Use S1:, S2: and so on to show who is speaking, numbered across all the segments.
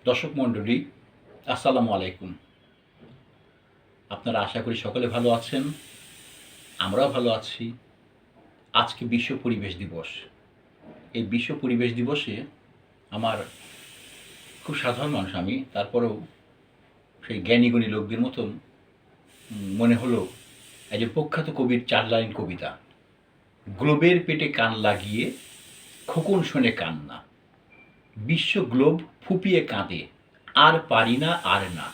S1: দর্শক মণ্ডলী, আসসালামু আলাইকুম। আপনারা আশা করি সকলে ভালো আছেন, আমরাও ভালো আছি। আজকে বিশ্ব পরিবেশ দিবস। এই বিশ্ব পরিবেশ দিবসে আমার খুব সাধারণ মানুষ আমি, তারপরেও সেই জ্ঞানীগুণী লোকদের মতন মনে হলো একজন প্রখ্যাত কবির 4 লাইন কবিতা। গ্লোবের পেটে কান লাগিয়ে খোকন শোনে কান্না, বিশ্ব গ্লোব ফুঁপিয়ে কাঁদে, আর পারি না আর না।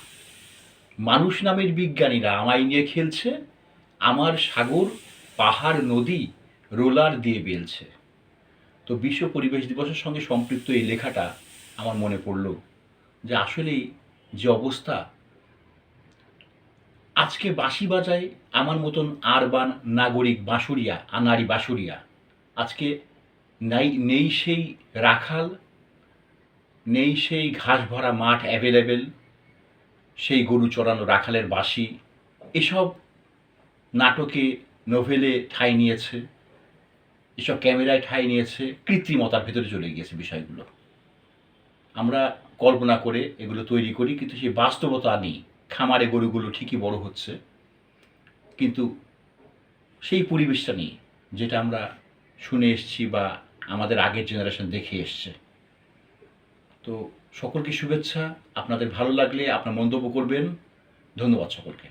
S1: মানুষ নামের বিজ্ঞানীরা আমায় নিয়ে খেলছে, আমার সাগর পাহাড় নদী রোলার দিয়ে বেলছে। তো বিশ্ব পরিবেশ দিবসের সঙ্গে সম্পৃক্ত এই লেখাটা আমার মনে পড়ল যে আসলেই যে অবস্থা, আজকে বাঁশি বাজায় আমার মতন আরবান নাগরিক বাঁশুড়িয়া নারী বাঁশুড়িয়া, আজকে নেই সেই রাখাল, নেই সেই ঘাস ভরা মাঠ অ্যাভেলেবেল, সেই গরু চড়ানো রাখালের বাঁশি, এসব নাটকে নোভেলে ঠাঁই নিয়েছে, এসব ক্যামেরায় ঠাঁই নিয়েছে, কৃত্রিমতার ভেতরে চলে গিয়েছে বিষয়গুলো। আমরা কল্পনা করে এগুলো তৈরি করি, কিন্তু সেই বাস্তবতা নেই। খামারে গরুগুলো ঠিকই বড় হচ্ছে, কিন্তু সেই পরিবেশটা নেই যেটা আমরা শুনে এসছি বা আমাদের আগের জেনারেশন দেখে এসছে। তো সকলকে শুভেচ্ছা। আপনাদের ভালো লাগলে আপনার মন্তব্য করবেন। ধন্যবাদ সকলকে।